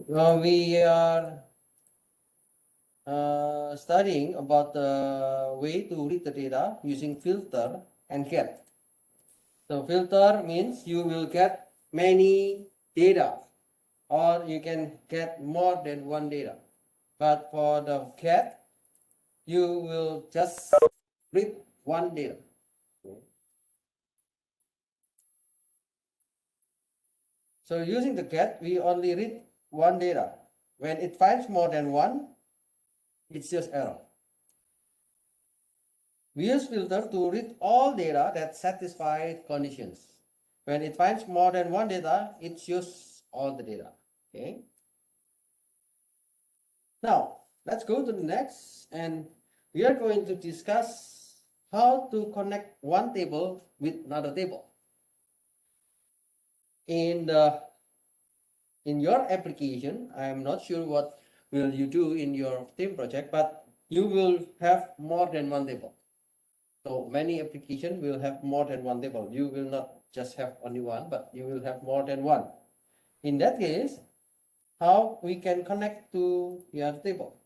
We are studying about the way to read the data using filter and get. So filter means you will get many data, or you can get more than one data. But for the get, you will just read one data. So using the get, we only read one data. When it finds more than one, it's just error. We use filter to read all data that satisfy conditions. When it finds more than one data, it chooses all the data. Okay. Now, let's go to the next, and we are going to discuss how to connect one table with another table. In your application, I am not sure what will you do in your team project, but you will have more than one table. So many applications will have more than one table. You will not just have only one, but you will have more than one. In that case, how we can connect to your table?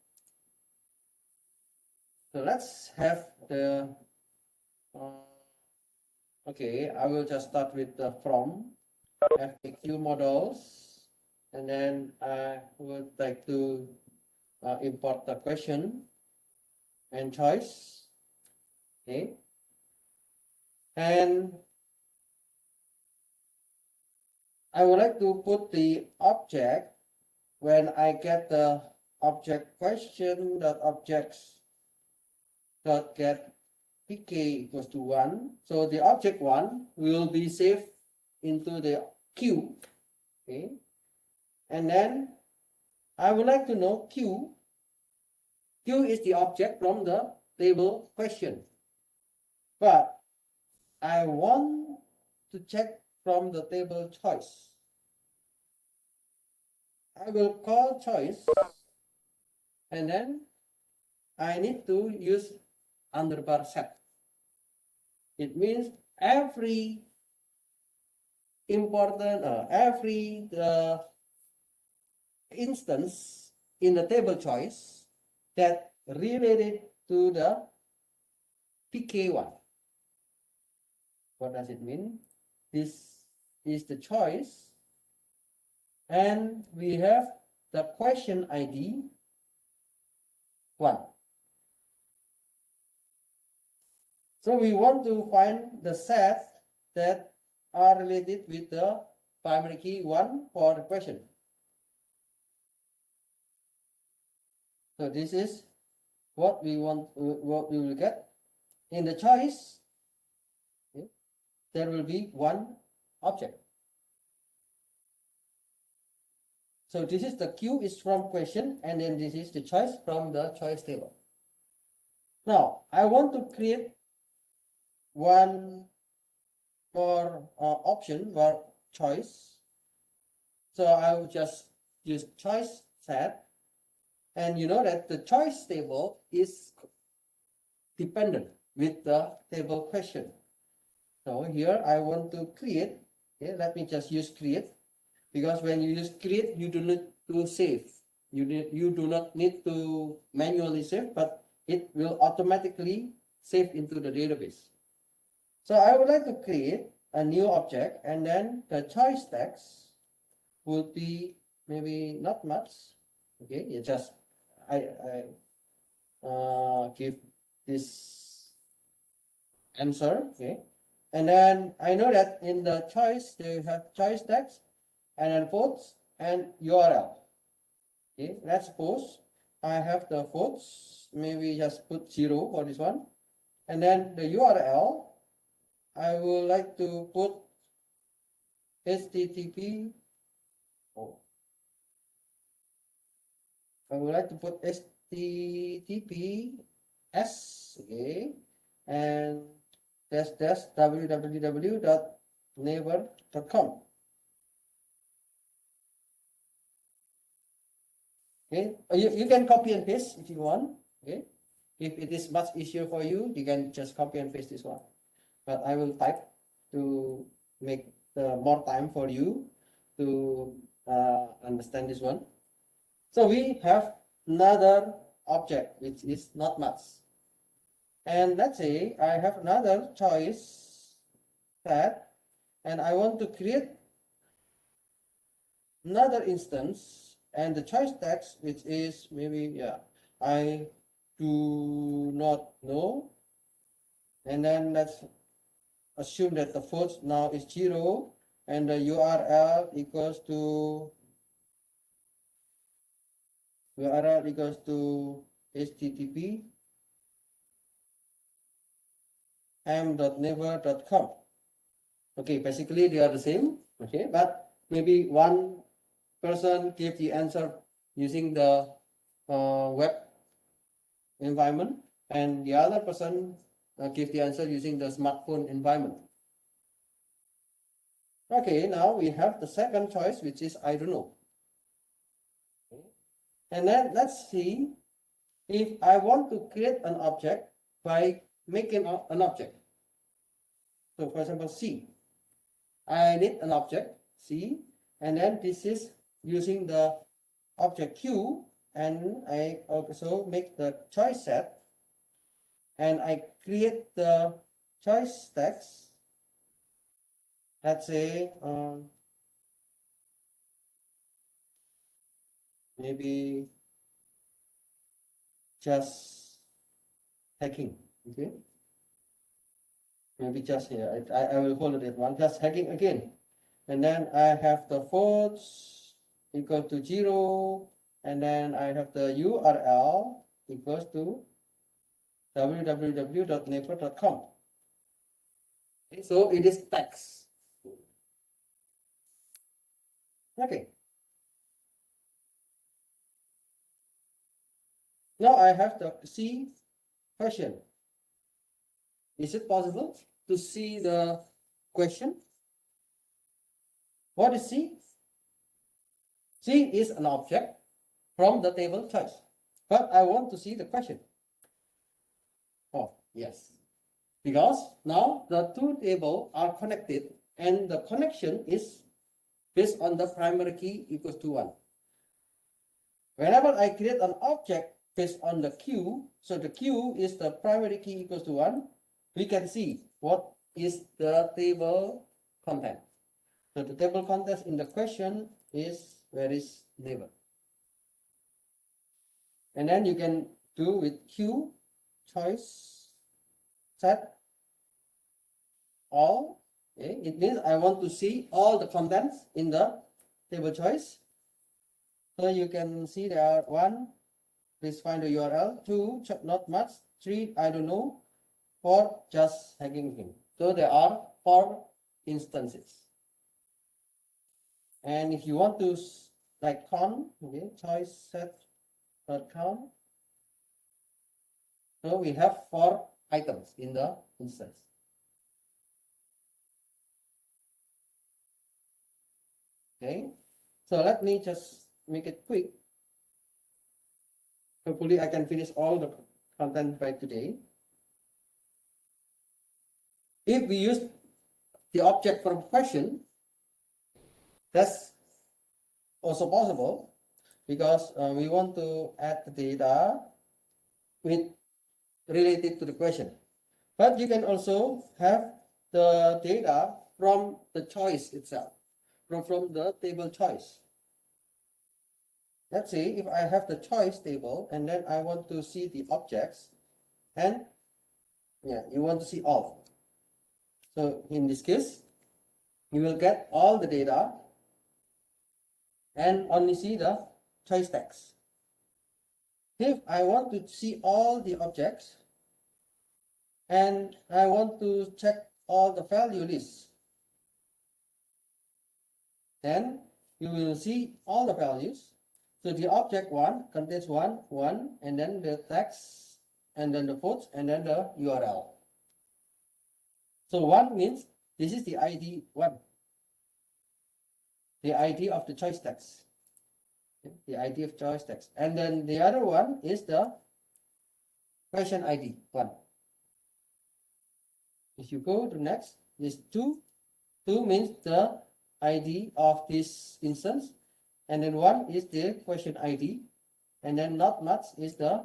So let's have the, okay, I will just start with the from FAQ models, and then I would like to import the question and choice. Okay. And I would like to put the object when I get the object question dot objects dot get pk equals to 1. So the object 1 will be saved into the queue. Okay. And then I would like to know q. Q is the object from the table question. But I want to check from the table choice. I will call choice, and then I need to use underbar set. It means every important, every instance in the table choice that related to the PK1. What does it mean? This is the choice, and we have the question ID 1. So we want to find the set that are related with the primary key 1 for the question. So this is what we want, what we will get. In the choice, okay, there will be one object. So this is the Q is from question, and then this is the choice from the choice table. Now I want to create one more option for choice. So I will just use choice set, and you know that the choice table is dependent with the table question. So here I want to create. Okay, let me just use create, because when you use create, you do not to save. You do not need to manually save, but it will automatically save into the database. So I would like to create a new object, and then the choice text would be maybe not much. Okay, it just I give this answer. Okay, and then I know that in the choice they have choice text and then votes and URL. Okay, let's suppose I have the votes. Maybe just put 0 for this one, and then the URL I would like to put HTTP. Oh, I would like to put HTTPS, okay, and that's www.naver.com. Okay, you can copy and paste if you want. Okay, if it is much easier for you, you can just copy and paste this one. But I will type to make more time for you to understand this one. So we have another object which is not much. And let's say I have another choice set, and I want to create another instance, and the choice text which is maybe, yeah, I do not know. And then let's assume that the float now is 0 and the URL equals to http m.neighbor.com. Okay, basically they are the same. Okay, but maybe one person gave the answer using the web environment, and the other person gave the answer using the smartphone environment. Okay, now we have the second choice, which is I don't know. Okay. And then let's see if I want to create an object by making an object. So for example, C. I need an object C, and then this is using the object Q, and I also make the choice set, and I create the choice text. Let's say maybe just hacking. Okay, maybe just here. I will hold it at one, just hacking again. And then I have the floats equal to 0, and then I have the URL equals to www.neighbor.com. Okay, so it is text. Okay. Now I have the C question. Is it possible to see the question? What is C? C is an object from the table choice, but I want to see the question. Oh, yes. Because now the two tables are connected, and the connection is based on the primary key equals to 1. Whenever I create an object based on the Q, so the Q is the primary key equals to 1, we can see what is the table content. So the table content in the question is where is neighbor. And then you can do with Q choice set all. Okay, it means I want to see all the contents in the table choice. So you can see there are 1, please find the URL, 2, not much, 3, I don't know, 4, just hacking him. So there are 4 instances. And if you want to like count, okay, choice set count. So we have 4 items in the instance. Okay, so let me just make it quick. Hopefully I can finish all the content by today. If we use the object from question, that's also possible, because we want to add the data with related to the question. But you can also have the data from the choice itself, from the table choice. Let's say if I have the choice table and then I want to see the objects, and yeah, you want to see all. So in this case, you will get all the data and only see the choice text. If I want to see all the objects and I want to check all the value lists, then you will see all the values. So the object 1 contains 1, 1, and then the text, and then the floats, and then the URL. So 1 means this is the ID 1, the ID of the choice text, the ID of choice text. And then the other one is the question ID 1. If you go to next, this 2, 2 means the ID of this instance, and then 1 is the question ID, and then not much is the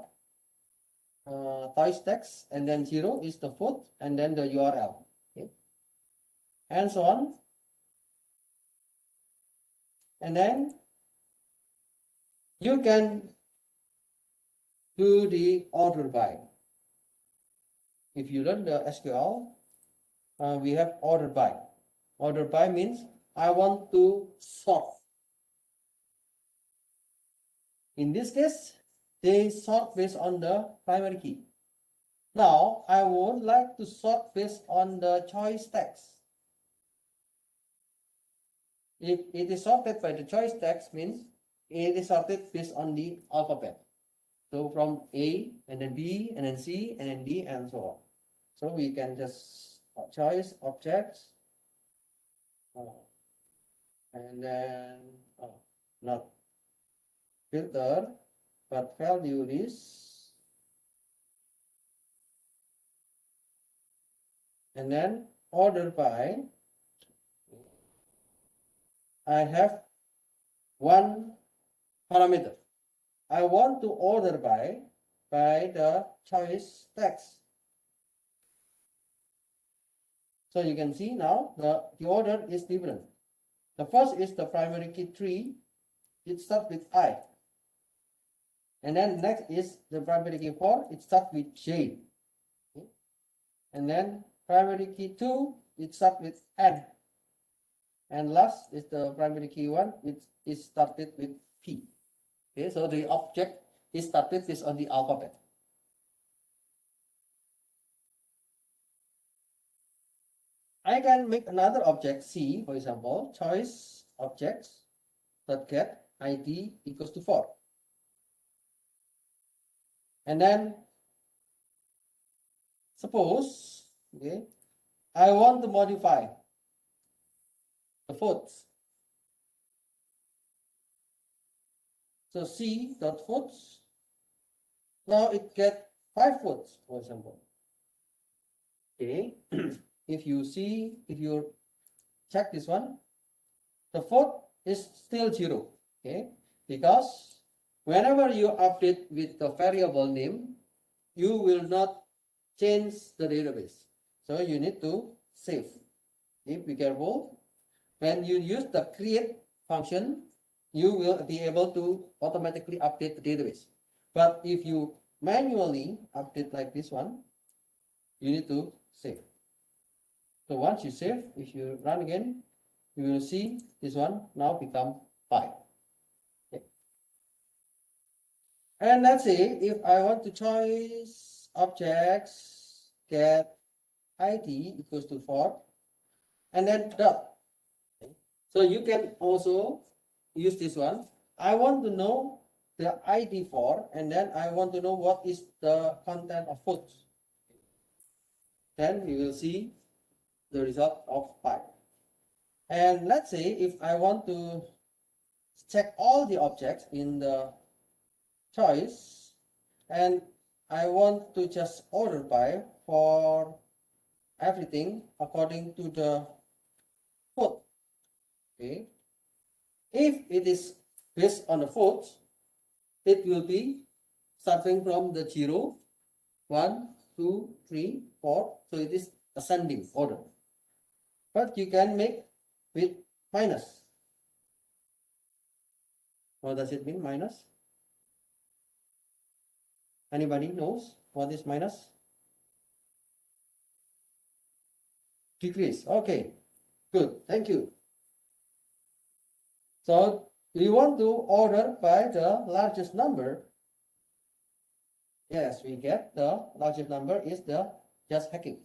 choice text, and then 0 is the food, and then the URL, okay, and so on. And then you can do the order by. If you learn the SQL, we have order by. Order by means I want to sort. In this case, they sort based on the primary key. Now, I would like to sort based on the choice text. If it is sorted by the choice text, means it is sorted based on the alphabet. So from A, and then B, and then C, and then D, and so on. So we can just choice objects, and then not filter, but value this, and then order by. I have one parameter. I want to order by the choice text. So you can see now the order is different. The first is the primary key 3. It starts with I. And then next is the primary key 4. It starts with J. Okay. And then primary key 2. It starts with N. And last is the primary key 1, which is started with P. Okay, so the object is started based on the alphabet. I can make another object C, for example, choice objects that get ID equals to 4. And then suppose, okay, I want to modify the foods. So C dot foods. Now it get 5 foods, for example. Okay. If you check this one, the food is still 0. Okay, because whenever you update with the variable name, you will not change the database. So you need to save. Okay, be careful. When you use the create function, you will be able to automatically update the database. But if you manually update like this one, you need to save. So once you save, if you run again, you will see this one now become 5. Okay. And let's say if I want to choose objects get ID equals to 4 and then dot. Okay. So you can also use this one. I want to know the ID 4 and then I want to know what is the content of food. Then you will see the result of 5. And let's say if I want to check all the objects in the choice and I want to just order by for everything according to the food. Okay. If it is based on the food, it will be starting from the 0, 1, 2, 3, 4. So it is ascending order. But you can make with minus. What does it mean, minus? Anybody knows what is minus? Decrease. Okay, good. Thank you. So we want to order by the largest number. Yes, we get the largest number is the just hacking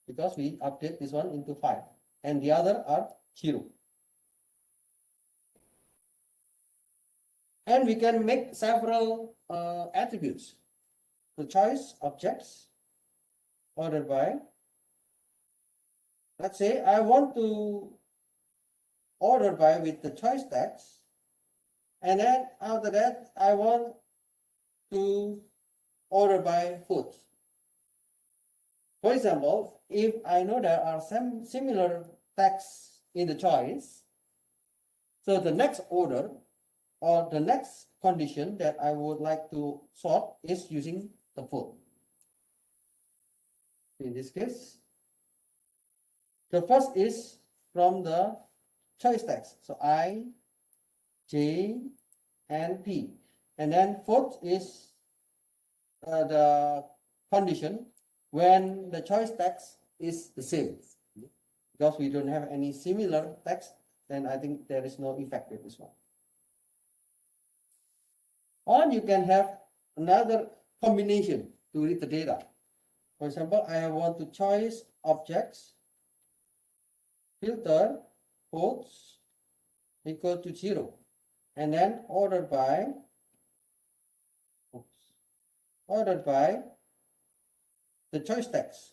because we update this one into 5 and the other are 0. And we can make several attributes. The choice objects order by. Let's say I want to order by with the choice text, and then after that I want to order by food. For example, if I know there are some similar texts in the choice, So the next order or the next condition that I would like to sort is using the float. In this case, the first is from the choice text. So I, J, and P. And then fourth is the condition when the choice text is the same. Because we don't have any similar text, then I think there is no effect with this one. Or you can have another combination to read the data. For example, I want to choose objects, filter, quotes equal to 0, and then ordered by the choice text.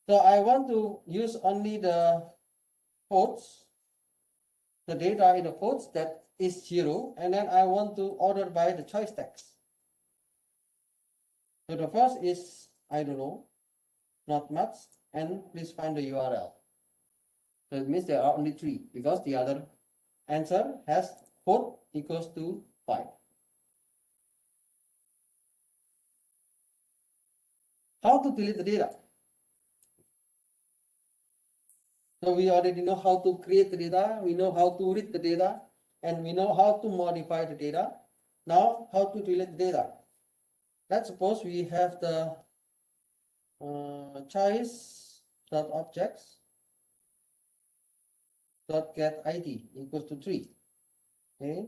So I want to use only the quotes, the data in the quotes that is 0, and then I want to order by the choice text. So the first is, I don't know, not much, and please find the URL. So it means there are only 3 because the other answer has quote equals to 5. How to delete the data? So we already know how to create the data, we know how to read the data, and we know how to modify the data. Now, how to delete the data? Let's suppose we have the choice dot objects dot get ID equals to 3. Okay.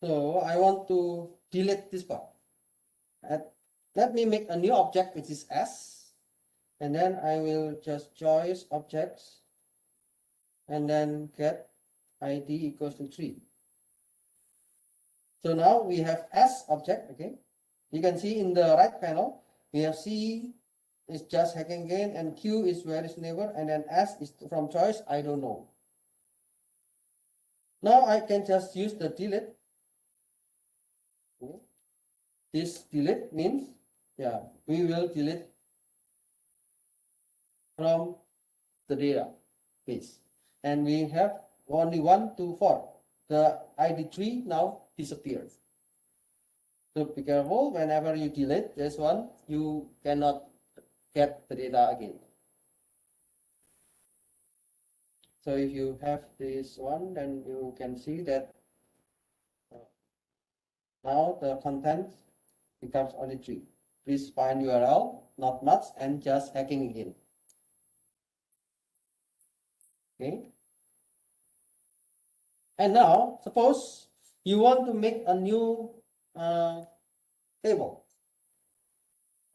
So I want to delete this part. Let me make a new object which is S, and then I will just choice objects and then get ID equals to 3. So now we have S object. Okay, you can see in the right panel we have C is just hacking again, and Q is where is neighbor, and then S is from choice I don't know. Now I can just use the delete. Okay. This delete means, yeah, we will delete from the database, and we have only 1, 2, 4. The ID 3 now disappears. So be careful whenever you delete this one, you cannot get the data again. So if you have this one, then you can see that now the content becomes only 3. Please find URL, not much, and just hacking again. Okay. And now, suppose you want to make a new table.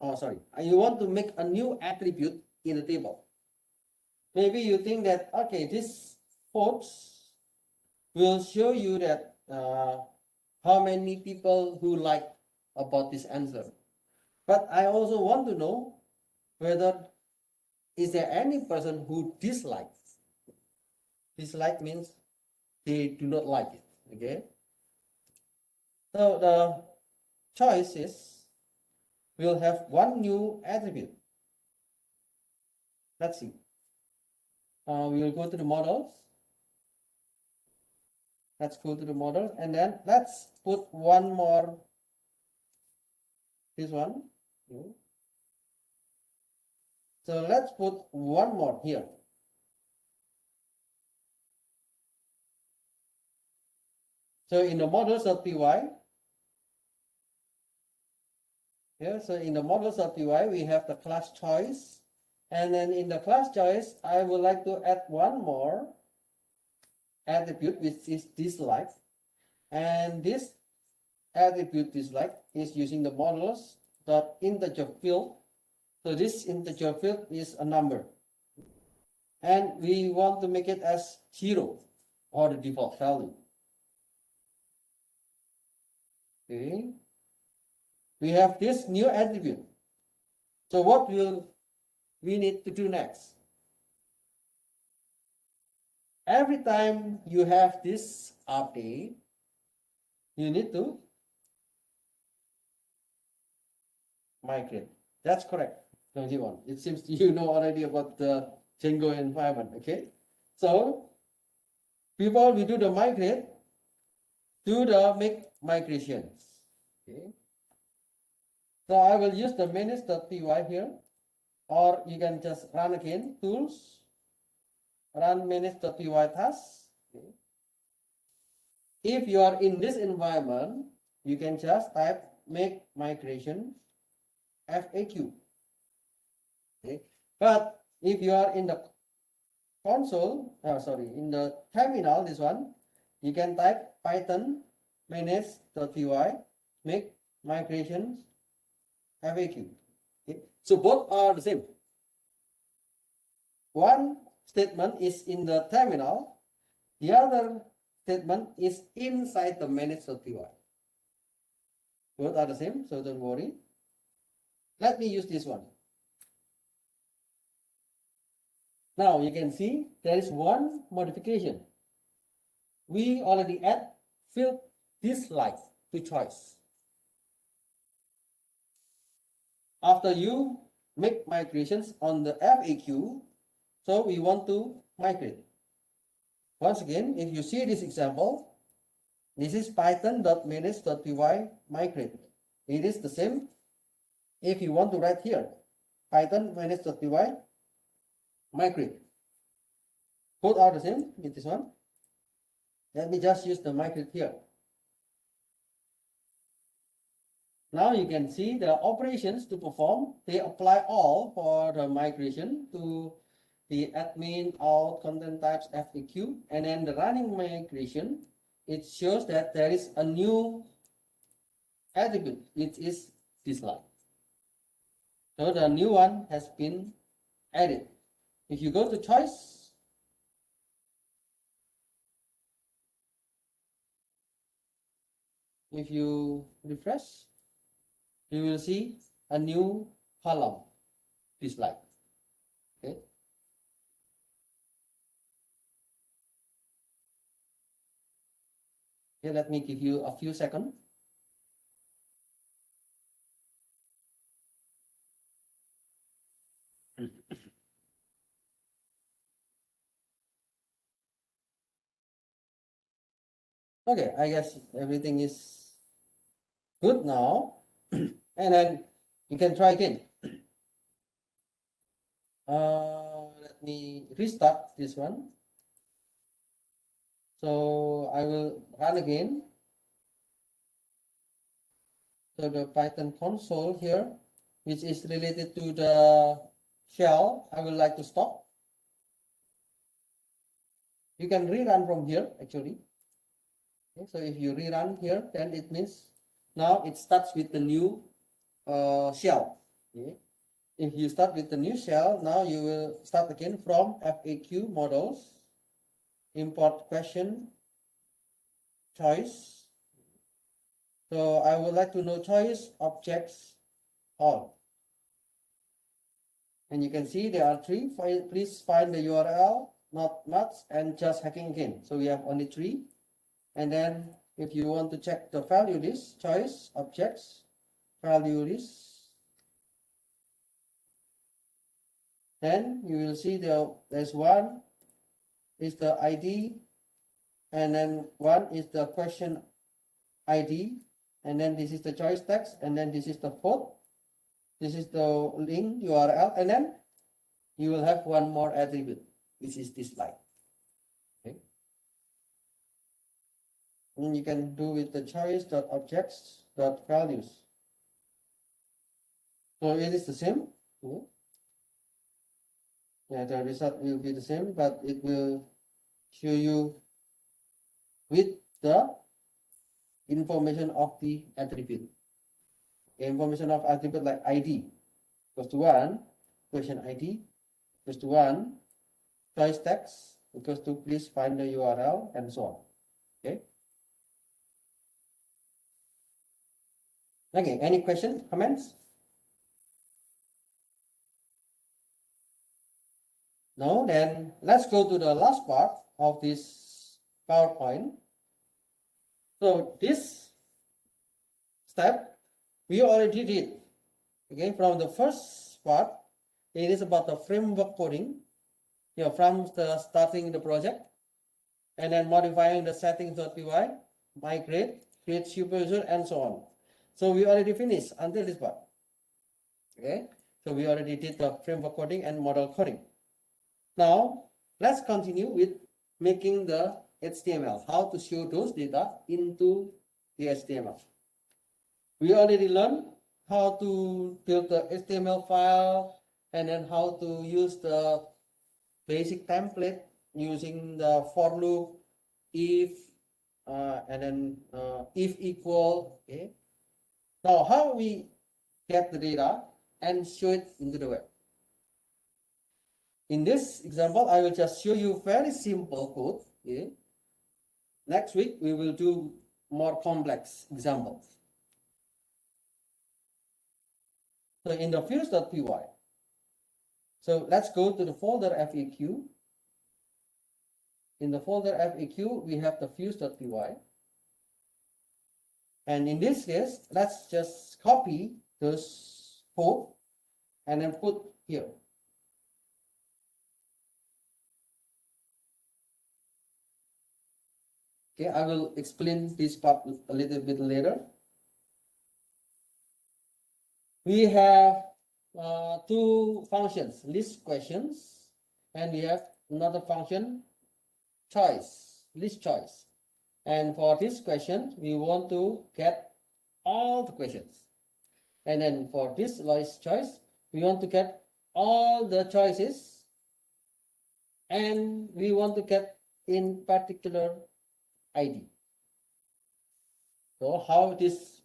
Oh, sorry. You want to make a new attribute in the table. Maybe you think that, okay, this quotes will show you that how many people who like about this answer. But I also want to know whether is there any person who dislikes. Dislike means they do not like it. Okay. So the choice is we'll have one new attribute. Let's see. We will go to the models. Let's go to the model, and then let's put one more. This one. So let's put one more here. So in the models.py, here, so in the models.py, we have the class choice. And then in the class choice, I would like to add one more attribute, which is dislike. And this attribute dislike is using the models.integer field. So this integer field is a number. And we want to make it as 0 or the default value. Okay. We have this new attribute. So what will we need to do next? Every time you have this update, you need to migrate. That's correct. noisy one. It seems you know already about the Django environment. Okay, so before we do the migrate, do the make migrations. Okay, so I will use the manage.py here, or you can just run again tools, run manage.py tasks. Okay. If you are in this environment, you can just type make migration FAQ. Okay. But if you are in the console, in the terminal, this one, you can type Python manage.py make migrations FAQ. Okay. So both are the same. One statement is in the terminal, the other statement is inside the manage.py. Both are the same, so don't worry. Let me use this one. Now you can see there is one modification. We already add field dislike to choice. After you make migrations on the FAQ, so we want to migrate. Once again, if you see this example, this is python.manage.py migrate. It is the same if you want to write here, Python manage.py migrate. Both are the same with this one. Let me just use the migrate here. Now you can see the operations to perform. They apply all for the migration to the admin all content types FAQ, and then the running migration. It shows that there is a new attribute, which is dislike. So the new one has been added. If you go to choice, if you refresh, you will see a new column, dislike. Okay. Okay, let me give you a few seconds. Okay, I guess everything is good now. And then you can try again. Let me restart this one. So I will run again. So the Python console here, which is related to the shell, I would like to stop. You can rerun from here actually. Okay, so if you rerun here, then it means now it starts with the new shell. Okay. If you start with the new shell, now you will start again from FAQ models, import question, choice. So I would like to know choice objects all. And you can see there are three. Please find the URL, not much, and just hacking again. So we have only three. And then if you want to check the value list, choice objects, value list, then you will see there's one is the ID, and then one is the question ID, and then this is the choice text, and then this is the code, this is the link URL, and then you will have one more attribute, which is dislike. Okay. And you can do with the choice.objects.values. So it is the same. Okay. Yeah, the result will be the same, but it will show you with the information of the attribute. The information of attribute like ID equals to 1, question ID equals to 1, choice text equals to please find the URL, and so on. Okay. Okay, any questions, comments? No, then let's go to the last part of this PowerPoint. So this step we already did. Okay, from the first part, It is about the framework coding, from the starting the project and then modifying the settings.py, migrate, create superuser, and so on. So we already finished until this part. Okay, so we already did the framework coding and model coding. Now let's continue with making the HTML, how to show those data into the HTML. We already learned how to build the HTML file and then how to use the basic template using the for loop, if, and then if equal. Okay. Now how we get the data and show it into the web. In this example, I will just show you very simple code. Okay. Next week, we will do more complex examples. So in the views.py, so let's go to the folder FAQ. In the folder FAQ, we have the views.py. And in this case, let's just copy this code and then put here. Okay, I will explain this part a little bit later. We have two functions, list questions, and we have another function, choice, list choice. And for this question, we want to get all the questions. And then for this list choice, we want to get all the choices, and we want to get in particular ID. So how this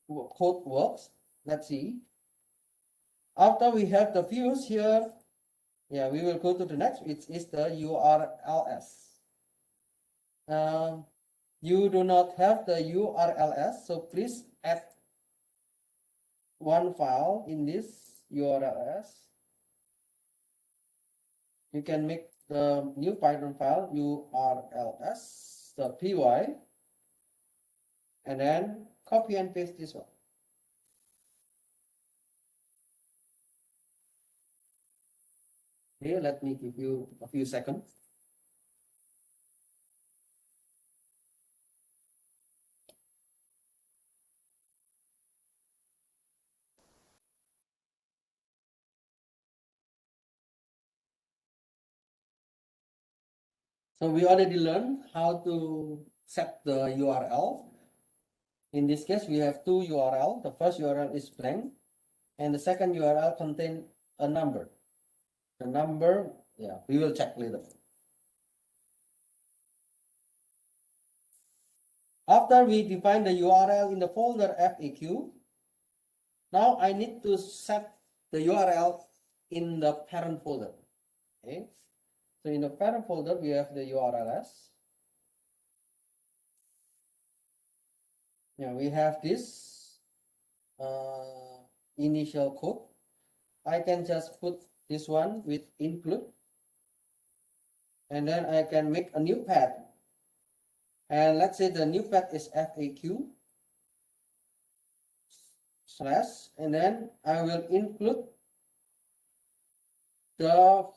code works, let's see. After we have the views here, we will go to the next, which is the URLs. You do not have the URLs, so please add one file in this URLs. You can make the new Python file urls.py and then copy and paste this one. Okay, let me give you a few seconds. So we already learned how to set the URL. In this case, we have two URL. The first URL is blank, and the second URL contains a number. The number, we will check later. After we define the URL in the folder FAQ, now I need to set the URL in the parent folder. Okay. So in the parent folder, we have the URLs. We have this initial code. I can just put this one with include, and then I can make a new path. And let's say the new path is FAQ / and then I will include the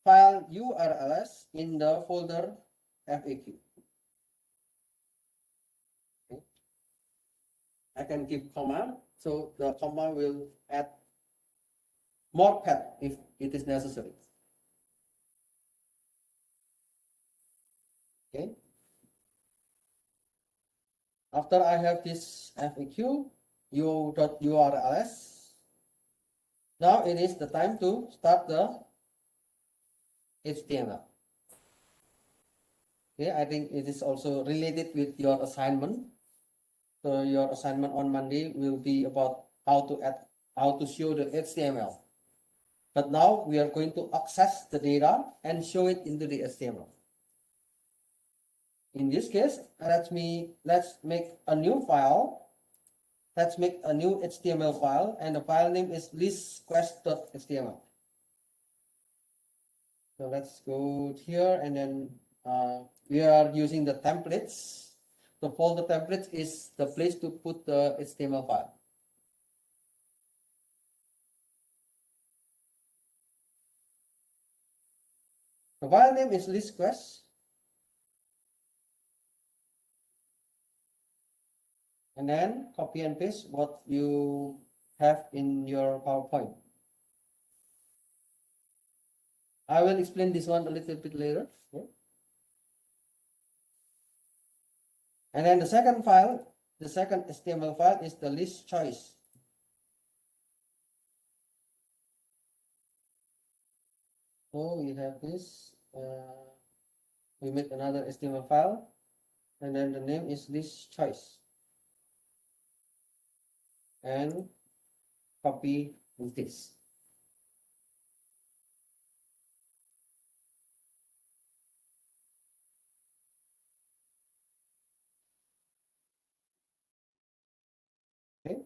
file URLs in the folder FAQ. Okay. I can give comma, so the comma will add more path if it is necessary. Okay. After I have this FAQ u.urls, now it is the time to start the HTML. Okay, I think it is also related with your assignment. So your assignment on Monday will be about how to show the HTML. But now we are going to access the data and show it into the HTML. In this case, let's make a new file. Let's make a new HTML file, and the file name is listquest.html. So let's go here, and then we are using the templates. The folder templates is the place to put the HTML file. The file name is list quest. And then copy and paste what you have in your PowerPoint. I will explain this one a little bit later. Okay. And then the second file, the second HTML file is the list choice. So we have this, we make another HTML file, and then the name is list choice. And copy this. Okay.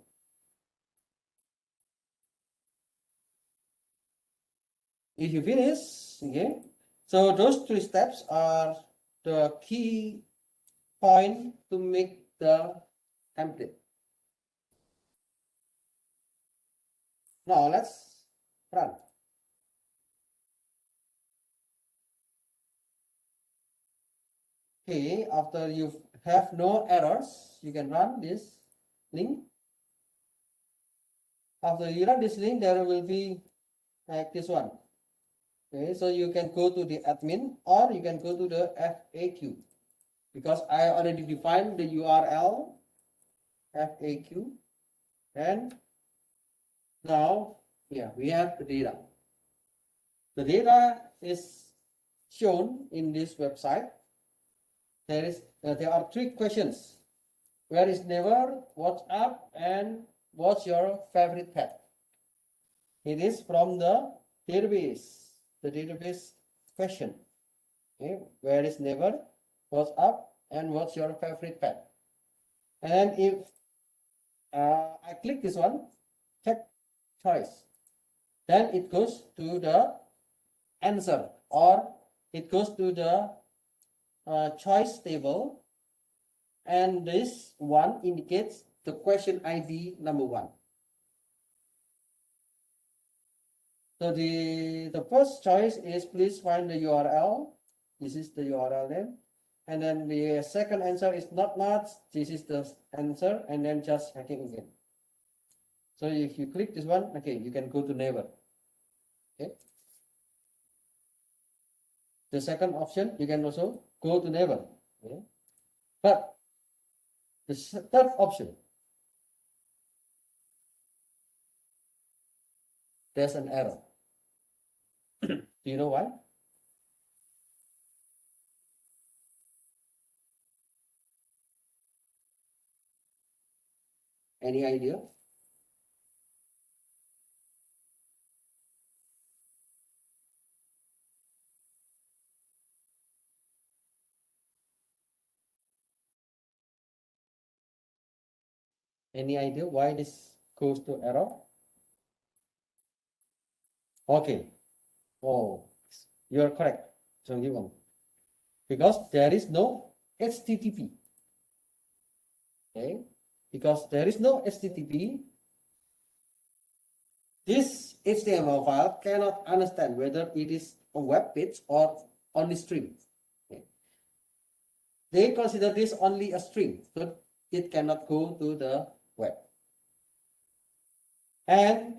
If you finish, okay, so those three steps are the key point to make the template. Now let's run. Okay, after you have no errors, you can run this link. After you run this link, there will be like this one. Okay, so you can go to the admin or you can go to the FAQ, because I already defined the URL FAQ, and now yeah, we have the data. The data is shown in this website. There are three questions: where is neighbor, what's up, and what's your favorite pet? It is from the database question. Okay, where is neighbor, what's up, and what's your favorite pet? And if I click this one, check choice, then it goes to the answer, or it goes to the choice table, and this one indicates the question ID number 1. So the first choice is please find the URL. This is the URL name. And then the second answer is not. This is the answer, and then just hacking again. So if you click this one, okay, you can go to neighbor. Okay. The second option, you can also go to neighbor. Okay. But the third option, there's an error. Do you know why? Any idea? Any idea why this goes to error? Okay. Oh, you're correct. So you want, because there is no HTTP. Okay, because there is no HTTP, this HTML file cannot understand whether it is a web page or only string. Okay. They consider this only a string, so it cannot go to the web. And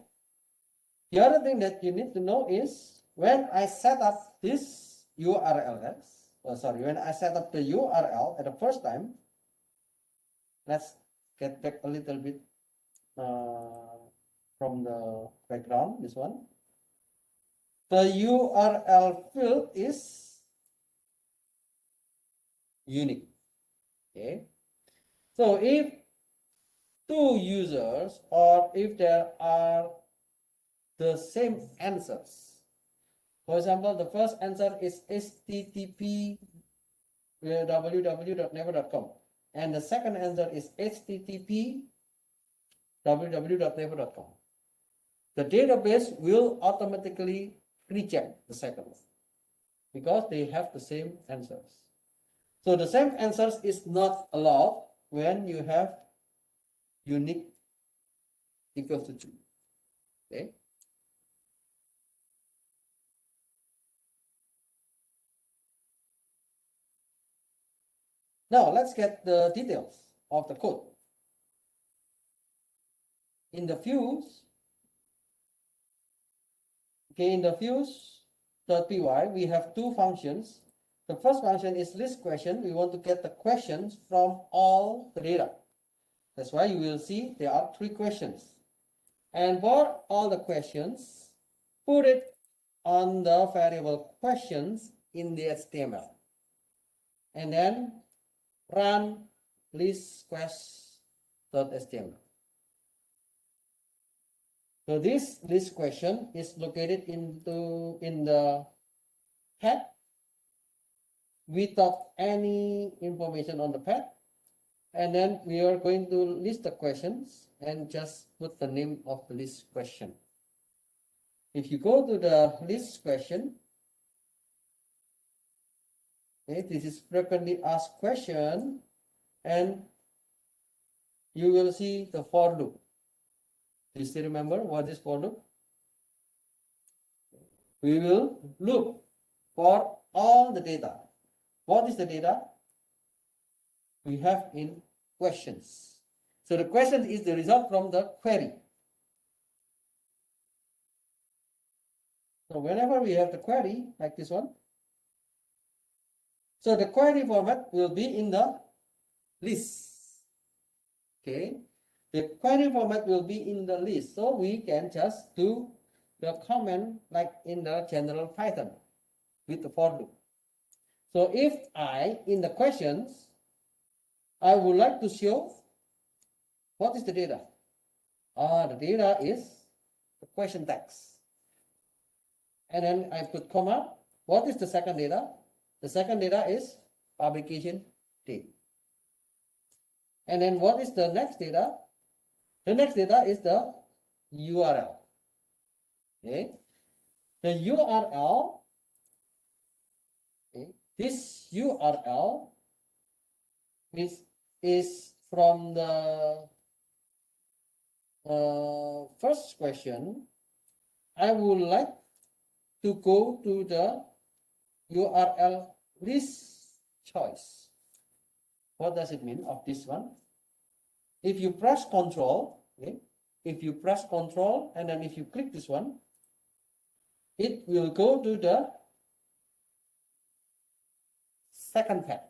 the other thing that you need to know is when I set up this URL, when I set up the URL at the first time, let's get back a little bit from the background, this one. The URL field is unique. Okay. So if two users, or if there are the same answers, for example, the first answer is http www.neighbor.com, and the second answer is http www.neighbor.com. The database will automatically reject the second one because they have the same answers. So the same answers is not allowed when you have unique equals to 2. Okay. Now let's get the details of the code. In the views, okay, in the views.py, we have two functions. The first function is list question. We want to get the questions from all the data. That's why you will see there are 3 questions. And for all the questions, put it on the variable questions in the HTML. And then run list_quest.html. So this list question is located in the head without any information on the path. And then we are going to list the questions and just put the name of the list question. If you go to the list question, okay, this is frequently asked question, and you will see the for loop. Do you still remember what is for loop? We will loop for all the data. What is the data? We have in questions. So the question is the result from the query. So whenever we have the query like this one, so the query format will be in the list. Okay, the query format will be in the list. So we can just do the comment like in the general Python with the for loop. So if in the questions, I would like to show what is the data. The data is the question text. And then I put comma. What is the second data? The second data is publication date. And then what is the next data? The next data is the URL. Okay. The URL, okay, this URL is from the first question. I would like to go to the URL list choice. What does it mean of this one? If you press Control, okay, if you press Control and then if you click this one, it will go to the second tab.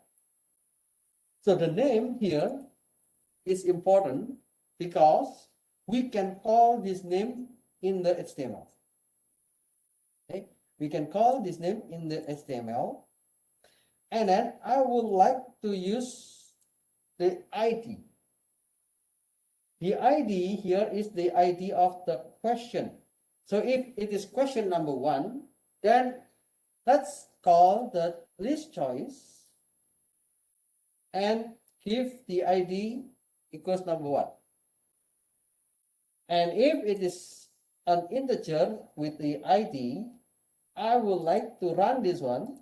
So the name here is important because we can call this name in the HTML. Okay, we can call this name in the HTML, and then I would like to use the ID. The ID here is the ID of the question. So if it is question number 1, then let's call the list choice and give the ID equals number 1. And if it is an integer with the ID, I would like to run this one,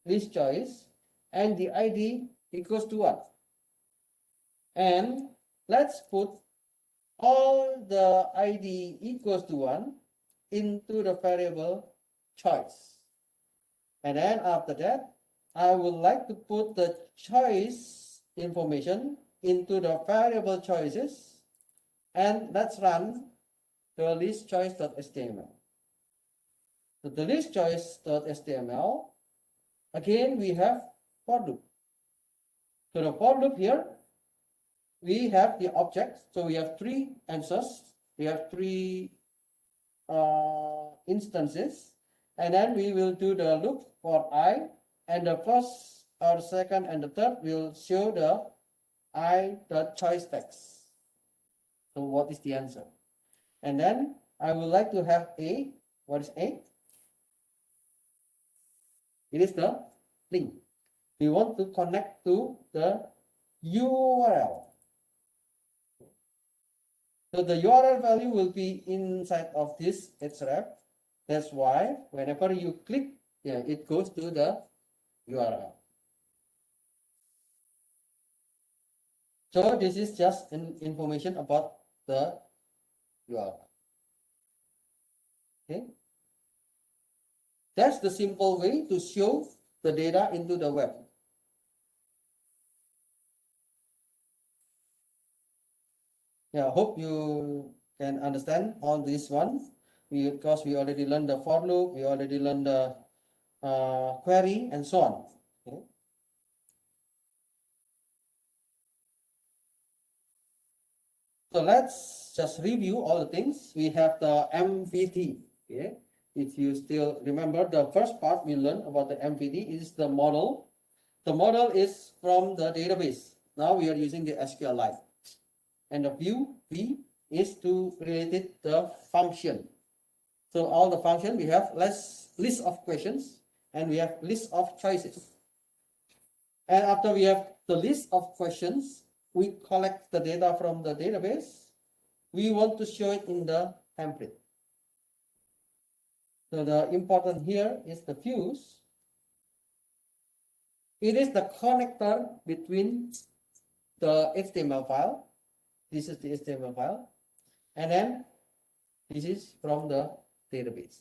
list choice, and the ID equals to 1. And let's put all the ID equals to 1 into the variable choice. And then after that, I would like to put the choice information into the variable choices, and let's run the list choice.html. So the list choice.html, again we have for loop. So the for loop here, we have the objects. So we have 3 answers. We have 3 instances, and then we will do the loop for I, and the first or second and the third will show the I.choice text. So what is the answer? And then I would like to have A. What is A? It is the link. We want to connect to the URL. So the URL value will be inside of this href. That's why whenever you click, it goes to the URL. So this is just information about the URL. Okay. That's the simple way to show the data into the web. Yeah, I hope you can understand all this one. Because we already learned the for loop, we already learned the query and so on. Okay. So let's just review all the things. We have the MVT. Okay. If you still remember, the first part we learned about the MVT is the model. The model is from the database. Now we are using the SQLite. And the view V is to relate the function. So all the function we have list of questions and we have list of choices. And after we have the list of questions, we collect the data from the database. We want to show it in the template. So the important here is the views. It is the connector between the HTML file. This is the HTML file. And then this is from the database.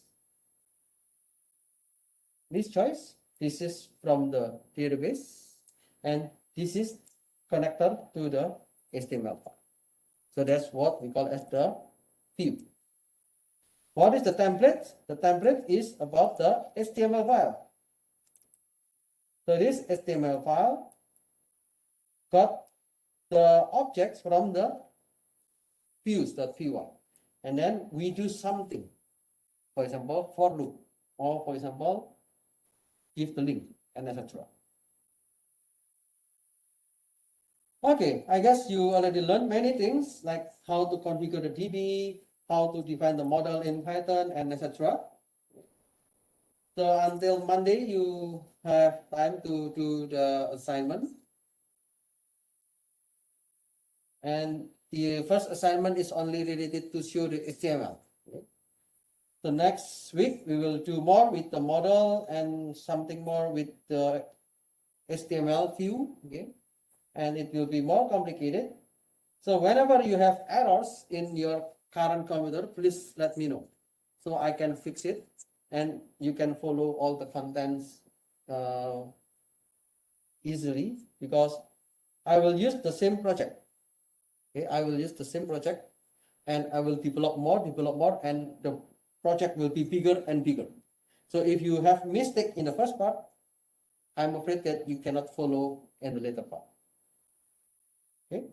This choice, this is from the database. And this is connector to the HTML file. So that's what we call as the view. What is the template? The template is about the HTML file. So this HTML file got the objects from the views.py. And then we do something. For example, for loop. Or for example, give the link and etc. Okay, I guess you already learned many things like how to configure the DB, how to define the model in Python and etc. So until Monday, you have time to do the assignment. And the first assignment is only related to show the HTML. Okay. So next week, we will do more with the model and something more with the HTML view. Okay. And it will be more complicated. So whenever you have errors in your current computer, please let me know so I can fix it and you can follow all the contents easily, because I will use the same project. Okay, I will use the same project and I will develop more, and the project will be bigger and bigger. So if you have mistake in the first part, I'm afraid that you cannot follow in the later part. Okay.